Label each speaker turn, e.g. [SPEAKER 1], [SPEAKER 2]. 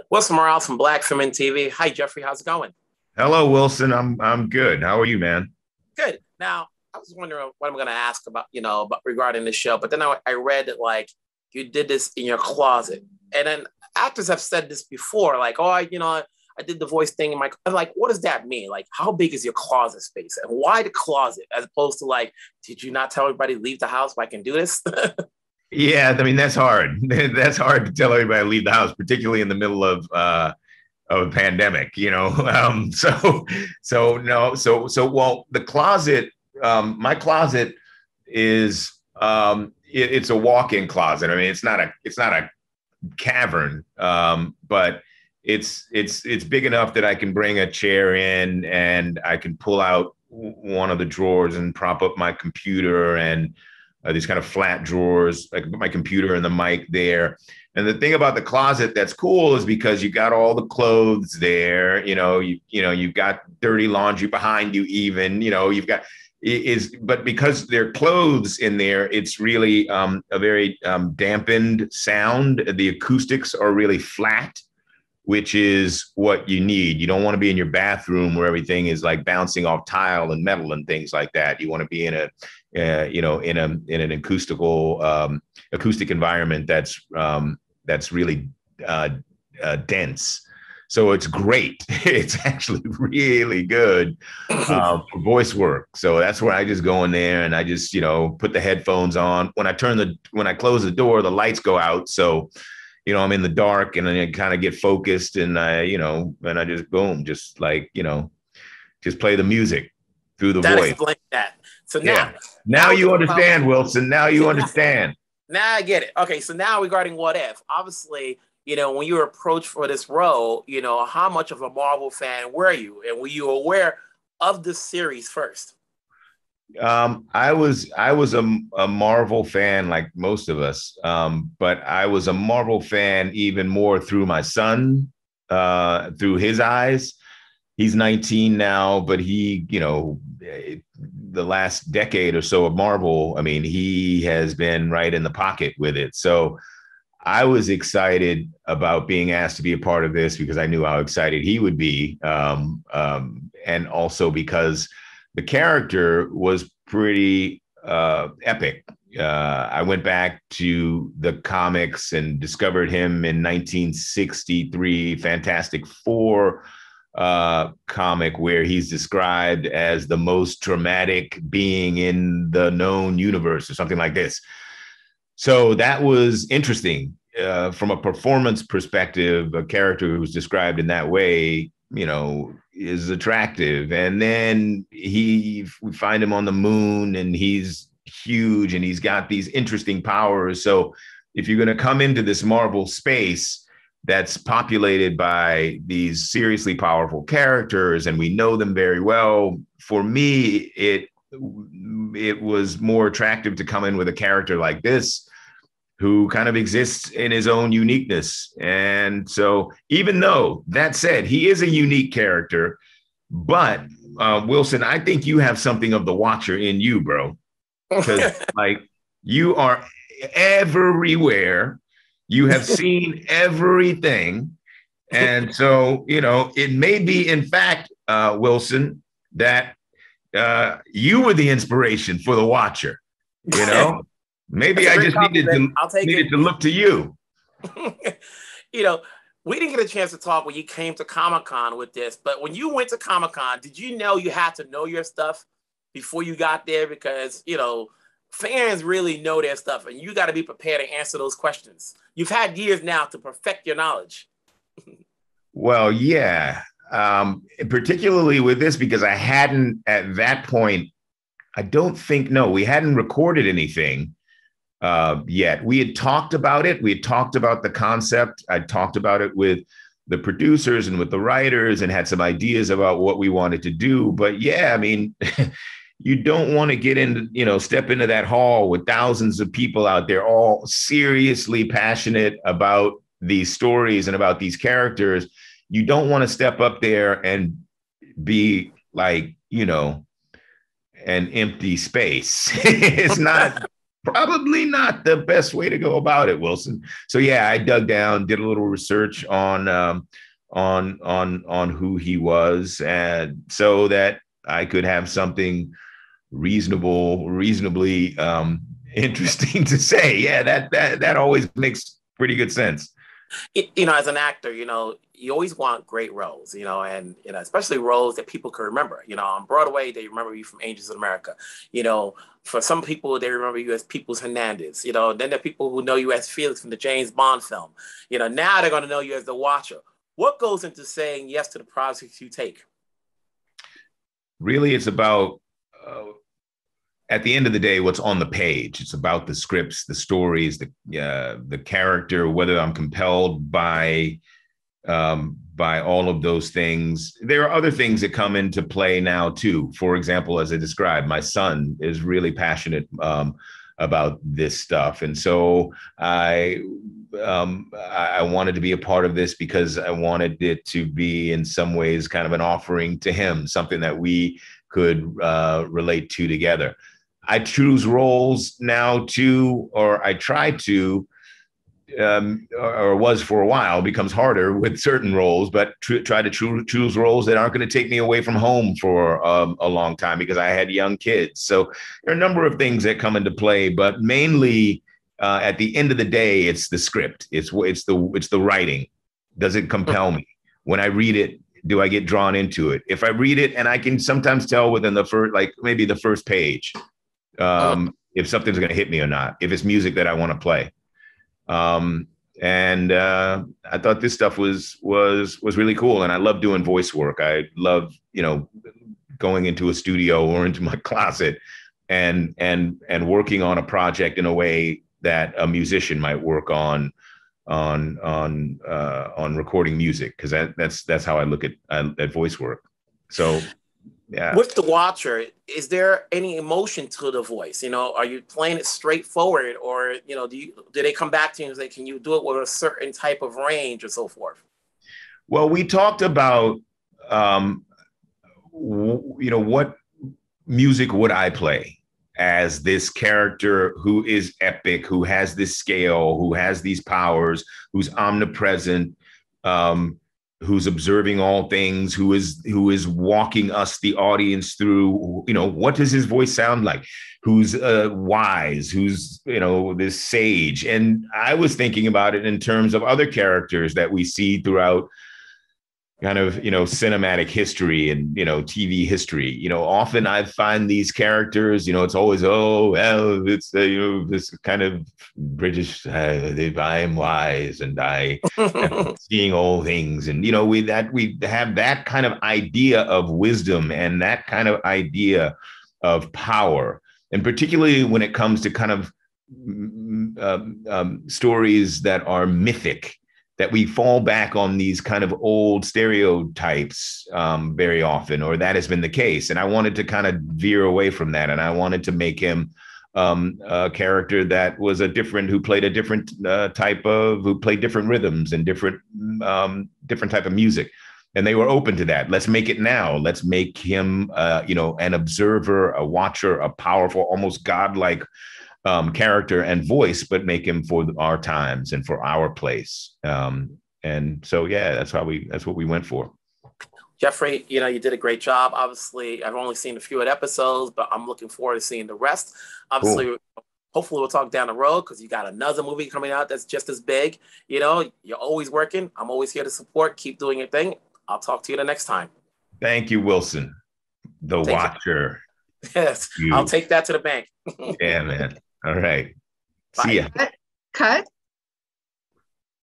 [SPEAKER 1] What's Morales from Black Film and TV? Hi, Jeffrey. How's it going?
[SPEAKER 2] Hello, Wilson. I'm good. How are you, man?
[SPEAKER 1] Good. Now, I was wondering what I'm going to ask about, about regarding the show, but then I read that like you did this in your closet, and then actors have said this before, like, oh, I did the voice thing in my. I'm like, what does that mean? Like, how big is your closet space, and why the closet, as opposed to like, did you not tell everybody leave the house so I can do this?
[SPEAKER 2] Yeah, I mean that's hard. That's hard to tell everybody to leave the house, particularly in the middle of a pandemic. So no, well, the closet, my closet is it's a walk-in closet. I mean, it's not a cavern, but it's big enough that I can bring a chair in and I can pull out one of the drawers and prop up my computer and these kind of flat drawers. I can put my computer and the mic there. And the thing about the closet that's cool is because you got all the clothes there. You've got dirty laundry behind you. Even you've got but because there are clothes in there, it's really a very dampened sound. The acoustics are really flat, which is what you need. You don't want to be in your bathroom where everything is like bouncing off tile and metal and things like that. You want to be in an acoustic environment that's really dense. So it's great. It's actually really good for voice work. So that's where I just go in there and I just put the headphones on. When I close the door, the lights go out. So I'm in the dark and then I kind of get focused and and I just boom, just like, just play the music through the
[SPEAKER 1] That
[SPEAKER 2] voice.
[SPEAKER 1] explains that. So
[SPEAKER 2] Yeah. Now you understand, Wilson. Now you understand.
[SPEAKER 1] Now I get it. Okay, so now regarding What If, obviously, when you were approached for this role, how much of a Marvel fan were you? And were you aware of this series first?
[SPEAKER 2] I was a Marvel fan like most of us, but I was a Marvel fan even more through my son, through his eyes. He's 19 now, but the last decade or so of Marvel, I mean, he has been right in the pocket with it. So I was excited about being asked to be a part of this because I knew how excited he would be. And also because the character was pretty epic. I went back to the comics and discovered him in 1963 Fantastic Four comic, where he's described as the most dramatic being in the known universe or something like this. So that was interesting. From a performance perspective, a character who's described in that way, is attractive. And then we find him on the moon and he's huge and he's got these interesting powers. So if you're going to come into this Marvel space that's populated by these seriously powerful characters and we know them very well, for me, it was more attractive to come in with a character like this who kind of exists in his own uniqueness. And so even though that said, he is a unique character, but Wilson, I think you have something of the Watcher in you, bro, because like you are everywhere. You have seen everything. And so, it may be, in fact, Wilson, that you were the inspiration for the Watcher, Maybe I just needed to look to you.
[SPEAKER 1] you know, we didn't get a chance to talk when you came to ComicCon with this, but when you went to ComicCon, did you know you had to know your stuff before you got there? Because, fans really know their stuff and you got to be prepared to answer those questions. You've had years now to perfect your knowledge.
[SPEAKER 2] Well, yeah. Particularly with this, because I hadn't at that point, I don't think, no, we hadn't recorded anything yet. We had talked about it. We had talked about the concept. I talked about it with the producers and with the writers and had some ideas about what we wanted to do. But yeah, I mean, you don't want to get into, step into that hall with thousands of people out there, all seriously passionate about these stories and about these characters. You don't want to step up there and be like, an empty space. It's not probably not the best way to go about it, Wilson. So yeah, I dug down, did a little research on who he was, and so that I could have something reasonably interesting to say. Yeah, that always makes pretty good sense.
[SPEAKER 1] As an actor, you always want great roles, and especially roles that people can remember. On Broadway, they remember you from Angels in America. For some people, they remember you as Peoples Hernandez. Then there are people who know you as Felix from the James Bond film. Now they're going to know you as the Watcher. What goes into saying yes to the projects you take?
[SPEAKER 2] Really, it's about, at the end of the day, what's on the page. It's about the scripts, the stories, the character, whether I'm compelled by all of those things. There are other things that come into play now too. For example, as I described, my son is really passionate about this stuff, and so I wanted to be a part of this because I wanted it to be in some ways kind of an offering to him, something that we could relate to together. I choose roles now too, or I try to, or was for a while, becomes harder with certain roles, but try to choose roles that aren't going to take me away from home for a long time because I had young kids. So there are a number of things that come into play, but mainly at the end of the day, it's the script. It's the writing. Does it compel me? When I read it, do I get drawn into it? If I read it and I can sometimes tell within the first, like maybe the first page, if something's going to hit me or not, if it's music that I want to play. And I thought this stuff was really cool. And I love doing voice work. I love, going into a studio or into my closet and working on a project in a way that a musician might work on recording music. Cause that's how I look at voice work. So yeah.
[SPEAKER 1] With the Watcher, is there any emotion to the voice? Are you playing it straightforward, or do they come back to you and say, can you do it with a certain type of range or so forth?
[SPEAKER 2] Well, we talked about what music would I play as this character who is epic, who has this scale, who has these powers, who's omnipresent, who's observing all things, who is walking us, the audience, through, what does his voice sound like? Who's wise, who's, this sage. And I was thinking about it in terms of other characters that we see throughout kind of, cinematic history and, TV history. Often I find these characters, it's always, it's, this kind of British, I am wise and I am seeing all things. And, we have that kind of idea of wisdom and that kind of idea of power. And particularly when it comes to kind of stories that are mythic, that we fall back on these kind of old stereotypes very often, or that has been the case. And I wanted to kind of veer away from that. And I wanted to make him a character that was who played a different who played different rhythms and different type of music. And they were open to that. Let's make it now. Let's make him, an observer, a watcher, a powerful, almost godlike character and voice, but make him for our times and for our place. And so, yeah, that's what we went for.
[SPEAKER 1] Jeffrey, you did a great job. Obviously, I've only seen a few episodes, but I'm looking forward to seeing the rest. Obviously, cool. Hopefully we'll talk down the road because you got another movie coming out that's just as big. You're always working. I'm always here to support. Keep doing your thing. I'll talk to you the next time.
[SPEAKER 2] Thank you, Wilson. The Watcher.
[SPEAKER 1] Yes, I'll take that to the bank.
[SPEAKER 2] Yeah, man. All right.
[SPEAKER 1] Bye.
[SPEAKER 2] See ya.
[SPEAKER 3] Cut.